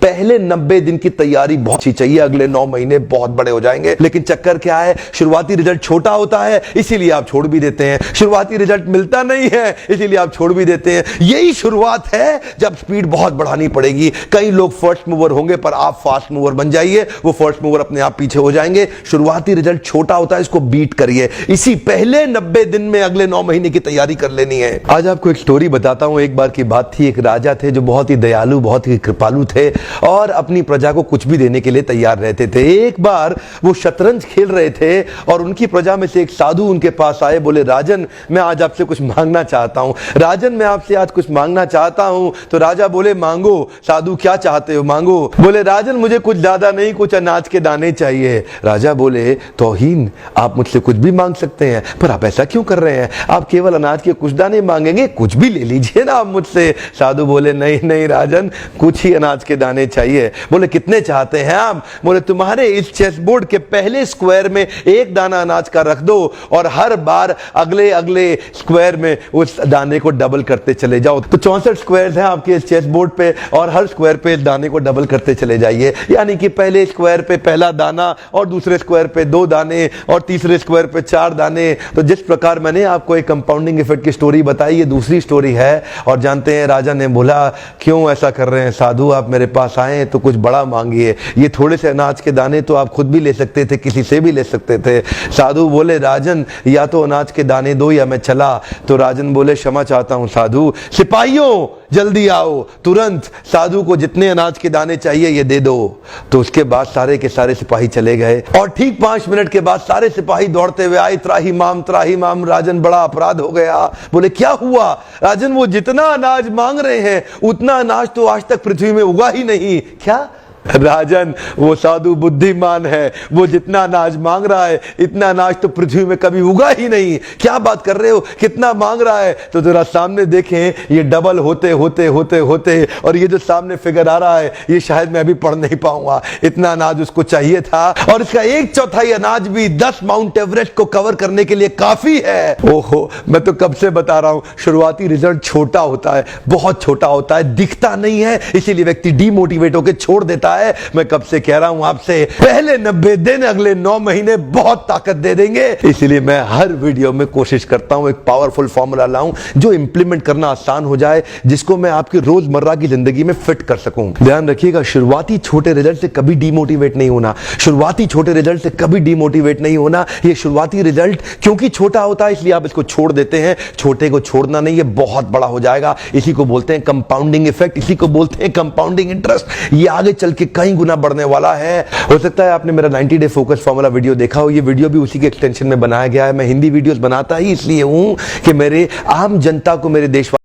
पहले 90 दिन की तैयारी बहुत अच्छी चाहिए, अगले 9 महीने बहुत बड़े हो जाएंगे। लेकिन चक्कर क्या है, शुरुआती रिजल्ट छोटा होता है, इसीलिए आप छोड़ भी देते हैं। शुरुआती रिजल्ट मिलता नहीं है, इसीलिए आप छोड़ भी देते हैं। यही शुरुआत है जब स्पीड बहुत बढ़ानी पड़ेगी। कई लोग फर्स्ट मूवर होंगे, पर आप फास्ट मूवर बन जाइए, वो फर्स्ट मूवर अपने आप पीछे हो जाएंगे। शुरुआती रिजल्ट छोटा होता है, इसको बीट करिए। इसी पहले 90 दिन में अगले 9 महीने की तैयारी कर लेनी है। आज आपको एक स्टोरी बताता हूं। एक बार की बात थी, एक राजा थे जो बहुत ही दयालु, बहुत ही कृपालु थे और अपनी प्रजा को कुछ भी देने के लिए तैयार रहते थे। एक बार वो शतरंज खेल रहे थे और उनकी प्रजा में से एक साधु उनके पास आए। बोले, राजन मैं आज आपसे कुछ मांगना चाहता हूं। राजन मैं आपसे आज कुछ मांगना चाहता हूं। तो राजा बोले, मांगो। साधु, क्या चाहते हो, मांगो। बोले, राजन मुझे कुछ ज्यादा नहीं, कुछ अनाज के दाने चाहिए। राजा बोले, तौहीन, आप मुझसे कुछ भी मांग सकते हैं, पर आप ऐसा क्यों कर रहे हैं? आप केवल अनाज के कुछ दाने मांगेंगे, कुछ भी ले लीजिए ना आप मुझसे। साधु बोले, नहीं नहीं राजन, कुछ ही अनाज के दाने चाहिए। बोले, कितने चाहते हैं आप? बोले, तुम्हारे इस चेस बोर्ड के पहले स्क्वायर में एक दाना अनाज का रख दो और हर बार अगले अगले स्क्वायर में उस दाने को डबल करते चले जाओ। तो 64 स्क्वायर हैं आपके इस चेस बोर्ड पे और हर स्क्वायर पे इस दाने को डबल करते चले जाइए। यानी कि पहले स्क्वायर पे पहला दाना और दूसरे स्क्वायर पे 2 दाने और तीसरे स्क्वायर पे 4 दाने। तो जिस प्रकार मैंने आपको एक कंपाउंडिंग इफेक्ट की स्टोरी बताई, ये दूसरी स्टोरी है। और जानते हैं, राजा ने बोला, क्यों ऐसा कर रहे हैं साधु, आप मेरे पास आए तो कुछ बड़ा मांगिए। ये थोड़े से अनाज के दाने तो आप खुद भी ले सकते थे, किसी से भी ले सकते थे। साधु बोले, राजन या तो अनाज के दाने दो या मैं चला। तो राजन बोले, क्षमा चाहता हूं साधु, सिपाहियों जल्दी आओ तुरंत, साधु को जितने अनाज के दाने चाहिए ये दे दो। तो उसके बाद सारे के सारे सिपाही चले गए और ठीक 5 मिनट के बाद सारे सिपाही दौड़ते हुए आए, त्राहिमाम त्राहिमाम, राजन बड़ा अपराध हो गया। बोले, क्या हुआ? राजन, वो जितना अनाज मांग रहे हैं उतना अनाज तो आज तक पृथ्वी में उगा ही नहीं। क्या? राजन, वो साधु बुद्धिमान है, वो जितना अनाज मांग रहा है इतना अनाज तो पृथ्वी में कभी उगा ही नहीं। क्या बात कर रहे हो, कितना मांग रहा है? तो जरा सामने देखें, ये डबल होते होते होते होते और ये जो सामने फिगर आ रहा है ये शायद मैं अभी पढ़ नहीं पाऊंगा। इतना अनाज उसको चाहिए था और इसका 1/4 अनाज भी 10 माउंट एवरेस्ट को कवर करने के लिए काफी है। ओहो, मैं तो कब से बता रहा हूं, शुरुआती रिजल्ट छोटा होता है, बहुत छोटा होता है, दिखता नहीं है, इसीलिए व्यक्ति डीमोटिवेट होकर छोड़ देता है। मैं कब से कह रहा हूं आपसे, पहले 90 दिन अगले 9 महीने बहुत ताकत दे देंगे। इसलिए मैं हर वीडियो में कोशिश करता हूं एक पावरफुल फॉर्मूला लाऊं जो इंप्लीमेंट करना आसान हो जाए, जिसको मैं आपकी रोजमर्रा की जिंदगी में फिट कर सकूं। ध्यान रखिएगा, शुरुआती छोटे रिजल्ट से कभी डीमोटिवेट नहीं होना। शुरुआती छोटे रिजल्ट से कभी डीमोटिवेट नहीं होना। ये शुरुआती रिजल्ट क्योंकि छोटा होता है इसलिए आप इसको छोड़ देते हैं। छोटे को छोड़ना नहीं, ये बहुत बड़ा हो जाएगा। इसी को बोलते हैं कंपाउंडिंग इफेक्ट, इसी को बोलते हैं कंपाउंडिंग इंटरेस्ट। ये आगे चल के कई गुना बढ़ने वाला है। हो सकता है आपने मेरा 90 डे फोकस फार्मूला वीडियो देखा हो। ये वीडियो भी उसी के एक्सटेंशन में बनाया गया है। मैं हिंदी वीडियोस बनाता ही इसलिए हूं कि मेरे आम जनता को, मेरे देश